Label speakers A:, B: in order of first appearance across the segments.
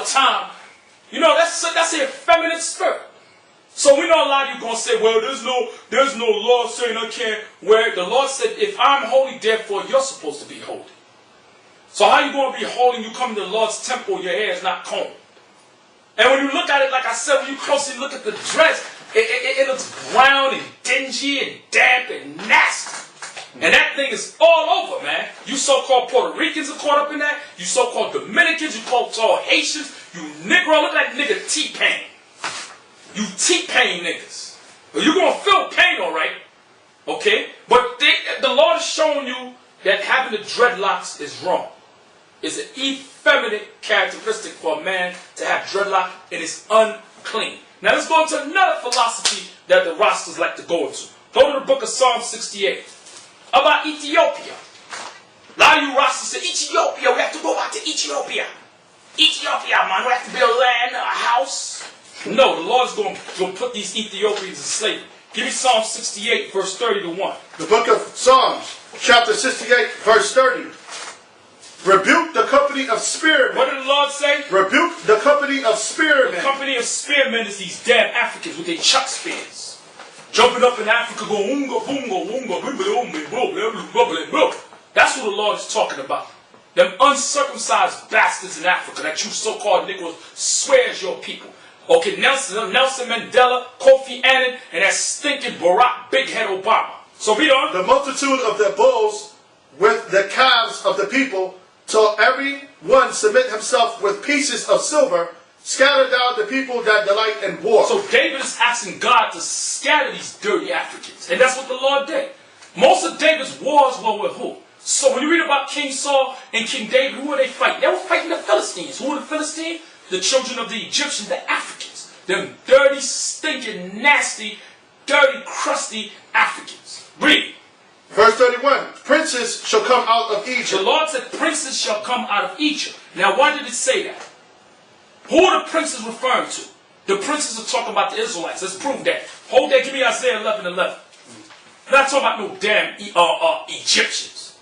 A: the time. You know, that's an effeminate spirit. So we know a lot of you going to say, well, there's no law saying I can't wear it. The Lord said, if I'm holy, therefore you're supposed to be holy. So how you going to be holy? You come to the Lord's temple, your hair is not combed. And when you look at it, like I said, when you closely look at the dress, it looks brown and dingy and damp and nasty. And that thing is all over, man. You so-called Puerto Ricans are caught up in that. You so-called Dominicans, you so-called Haitians, you Negro, look like nigga T-Pain. You T-Pain niggas. Well, you're going to feel pain, all right. Okay? But the Lord is showing you that having the dreadlocks is wrong. It's an effeminate characteristic for a man to have dreadlock, and it's unclean. Now let's go into another philosophy that the Rastas like to go into. Go to the book of Psalm 68. About Ethiopia. A lot of you Rastas say, Ethiopia, we have to go back to Ethiopia. Ethiopia, man, we have to build land, a house. No, the Lord is going to put these Ethiopians in slavery. Give me Psalm 68, verse 30 to 1.
B: The book of Psalms, chapter 68, verse 30. Rebuke the company of spearmen.
A: What did the Lord say?
B: Rebuke the company of spearmen.
A: The company of spearmen is these damn Africans with their chuck spears. Jumping up in Africa, go oonga, boonga, woonga, blah. That's what the Lord is talking about. Them uncircumcised bastards in Africa that you so-called Negroes swear is your people. Okay, Nelson Mandela, Kofi Annan, and that stinking Barack Big Head Obama. So read on.
B: The multitude of the bulls with the calves of the people, till every one submit himself with pieces of silver, scatter down the people that delight in war.
A: So David is asking God to scatter these dirty Africans. And that's what the Lord did. Most of David's wars were with who? So when you read about King Saul and King David, who were they fighting? They were fighting the Philistines. Who were the Philistines? The children of the Egyptians, the Africans. Them dirty, stinking, nasty, dirty, crusty Africans. Read.
B: Verse 31. Princes shall come out of Egypt.
A: The Lord said princes shall come out of Egypt. Now why did it say that? Who are the princes referring to? The princes are talking about the Israelites. Let's prove that. Hold that. Give me Isaiah 11:11. I'm not talking about no damn Egyptians.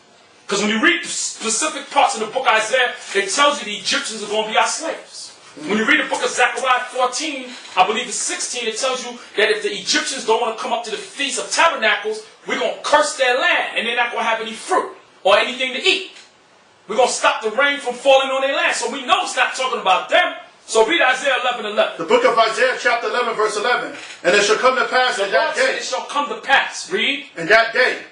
A: Because when you read the specific parts of the book of Isaiah, it tells you the Egyptians are going to be our slaves. When you read the book of Zechariah 14, I believe it's 16, it tells you that if the Egyptians don't want to come up to the Feast of Tabernacles, we're going to curse their land and they're not going to have any fruit or anything to eat. We're going to stop the rain from falling on their land. So we know it's not talking about them. So read Isaiah 11:11.
B: The book of Isaiah chapter 11 verse 11. And it shall come to pass in that day.
A: It shall come to pass. Read.
B: In that day,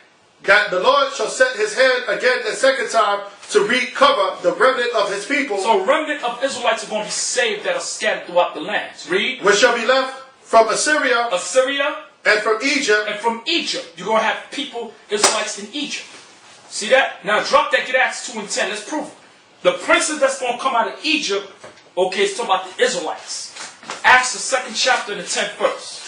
B: that the Lord shall set his hand again the second time to recover the remnant of his people.
A: So remnant of Israelites are going to be saved that are scattered throughout the lands. Read.
B: Which shall be left from Assyria.
A: Assyria.
B: And from Egypt.
A: And from Egypt. You're going to have people, Israelites in Egypt. See that? Now drop that, get Acts 2:10. Let's prove it. The princes that's going to come out of Egypt, okay, it's talking about the Israelites. Acts the 2nd chapter and the 10th verse.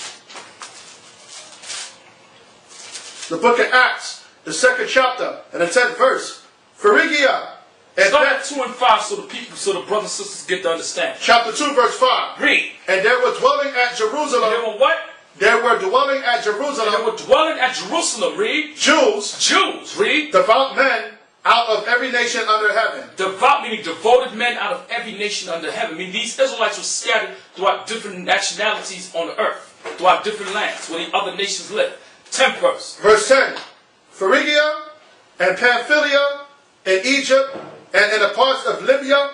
B: The book of Acts, the 2nd chapter and the 10th verse. Phrygia.
A: Start at 2 and 5 so the brothers and sisters get to understand.
B: Chapter 2 verse 5.
A: Read.
B: And they were dwelling at Jerusalem.
A: And they were what?
B: They were dwelling at Jerusalem.
A: And they were dwelling at Jerusalem. Read.
B: Jews.
A: Read.
B: Devout men out of every nation under heaven.
A: Devout meaning devoted men out of every nation under heaven. I mean these Israelites were scattered throughout different nationalities on the earth. Throughout different lands where the other nations live. 10th verse.
B: Verse 10. Phrygia and Pamphylia and Egypt and in the parts of Libya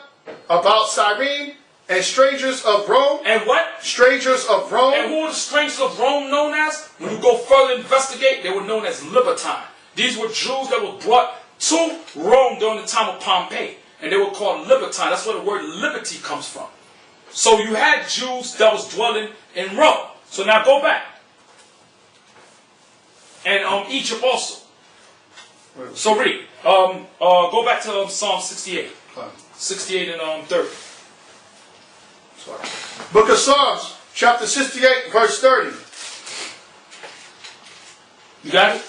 B: about Cyrene and strangers of Rome.
A: And what?
B: Strangers of Rome.
A: And who were the strangers of Rome known as? When you go further investigate, they were known as Libertine. These were Jews that were brought to Rome during the time of Pompey. And they were called Libertine. That's where the word liberty comes from. So you had Jews that was dwelling in Rome. So now go back. And Egypt also. So read. Go back to Psalm 68. 68 and 30.
B: Sorry. Book of Psalms, chapter 68, verse 30.
A: You got it?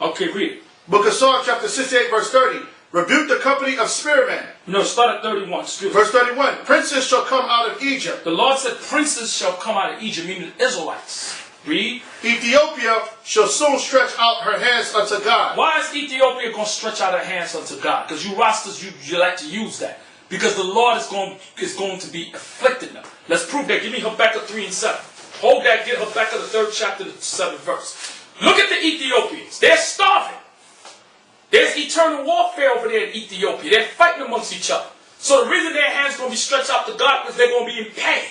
B: Okay,
A: read it.
B: Book of Psalms, chapter 68, verse 30. Rebuke the company of spearmen.
A: No, start at 31.
B: Verse 31. Princes shall come out of Egypt.
A: The Lord said princes shall come out of Egypt, meaning the Israelites. Read.
B: Ethiopia shall soon stretch out her hands unto God.
A: Why is Ethiopia going to stretch out her hands unto God? Because you Rastas, you like to use that. because the Lord is going to be afflicting them. Let's prove that. Give me Habakkuk 3 and 7. Hold that, get Habakkuk the 3rd chapter, the 7th verse. Look at the Ethiopians. They're starving. There's eternal warfare over there in Ethiopia. They're fighting amongst each other. So the reason their hands going to be stretched out to God is they're going to be in pain.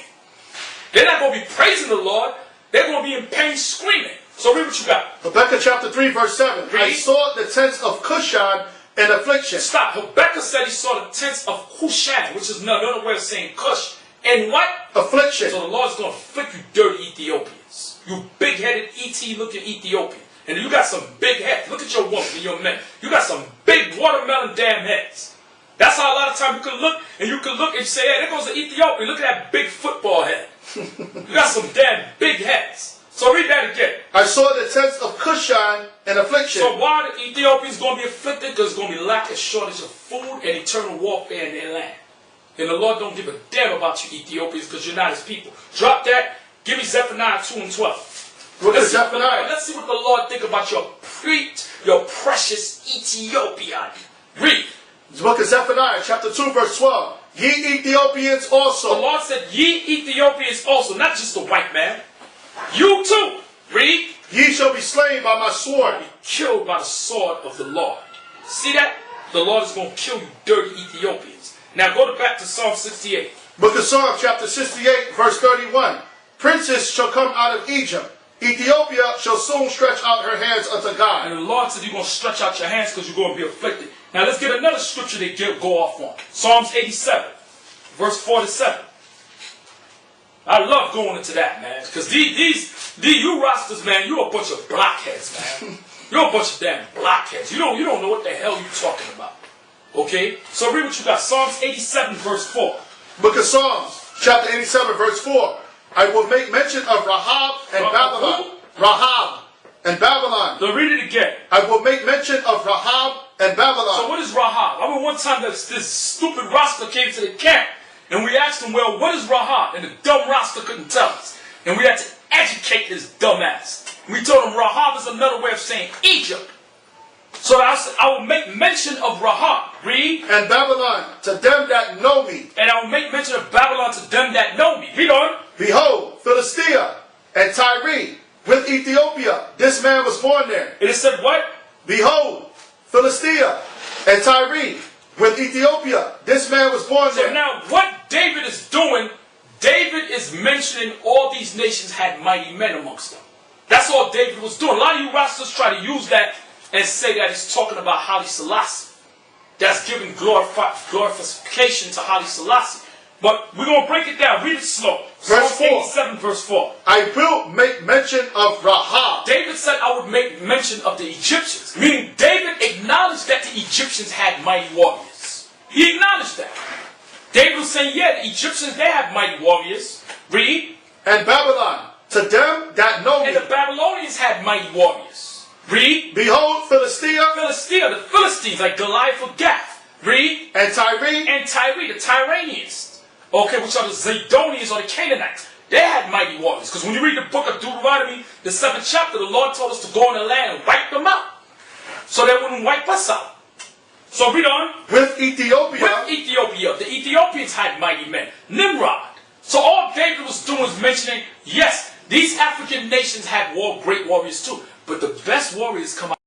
A: They're not going to be praising the Lord. They're going to be in pain screaming. So read what you got.
B: Habakkuk chapter 3 verse 7.
A: Read.
B: I saw the tents of Cushan in affliction.
A: Stop. Habakkuk said he saw the tents of Cushan, which is another way of saying Cush. And what?
B: Affliction.
A: So the Lord's going to afflict you dirty Ethiopians. You big-headed ET-looking Ethiopian. And you got some big heads. Look at your woman and your men. You got some big watermelon damn heads. That's how a lot of times you can look and say, hey, there goes the Ethiopian. Look at that big football head. You got some damn big heads. So read that again.
B: I saw the tents of Cushan in affliction.
A: So why the Ethiopians going to be afflicted? Because there's going to be lack and shortage of food and eternal warfare in their land. And the Lord don't give a damn about you Ethiopians because you're not his people. Drop that. Give me Zephaniah 2 and 12. Let's see what the Lord think about your precious Ethiopia. Read.
B: The book of Zephaniah, chapter 2, verse 12. Ye Ethiopians also.
A: The Lord said, ye Ethiopians also, not just the white man. You too. Read.
B: Ye shall be slain by my sword.
A: Be killed by the sword of the Lord. See that? The Lord is going to kill you dirty Ethiopians. Now go back to Psalm 68.
B: Book of Psalms, chapter 68, verse 31. Princes shall come out of Egypt. Ethiopia shall soon stretch out her hands unto God.
A: And the Lord said you're going to stretch out your hands because you're going to be afflicted. Now let's get another scripture they go off on. Psalms 87, verse 47. I love going into that, man. Because you Rastas, man, you're a bunch of blockheads, man. You're a bunch of damn blockheads. You don't know what the hell you're talking about. Okay? So read what you got. Psalms 87, verse 4.
B: Book of Psalms, chapter 87, verse 4. I will make mention of Rahab and Babylon.
A: Who?
B: Rahab and Babylon.
A: So read it again.
B: I will make mention of Rahab and Babylon.
A: So what is Rahab? I remember one time this stupid Rasta came to the camp and we asked him, well, what is Rahab? And the dumb Rasta couldn't tell us. And we had to educate his dumb ass. We told him Rahab is another way of saying Egypt. So I said, I will make mention of Rahab. Read.
B: And Babylon to them that know me.
A: And I will make mention of Babylon to them that know me. Read on.
B: Behold, Philistia and Tyre with Ethiopia. This man was born there.
A: And it said what?
B: Behold, Philistia and Tyre with Ethiopia. This man was born there.
A: So now what David is doing, David is mentioning all these nations had mighty men amongst them. That's all David was doing. A lot of you Rastas try to use that and say that he's talking about Haile Selassie. That's giving glorification to Haile Selassie. But we're going to break it down. Read it slow.
B: Verse 4.
A: 87, verse 4.
B: I will make mention of Rahab.
A: David said, I would make mention of the Egyptians. Meaning, David acknowledged that the Egyptians had mighty warriors. He acknowledged that. David was saying, yeah, the Egyptians, they have mighty warriors. Read.
B: And Babylon, to them that know me.
A: And the Babylonians had mighty warriors. Read.
B: Behold, Philistia.
A: Philistia, the Philistines, like Goliath of Gath. Read.
B: And Tyre.
A: And Tyre, the Tyranians. Okay, which are the Zidonians or the Canaanites. They had mighty warriors. Because when you read the book of Deuteronomy, the 7th chapter, the Lord told us to go in the land and wipe them out. So they wouldn't wipe us out. So read on.
B: With Ethiopia.
A: With Ethiopia. The Ethiopians had mighty men. Nimrod. So all David was doing was mentioning, yes, these African nations had great warriors too. But the best warriors come out.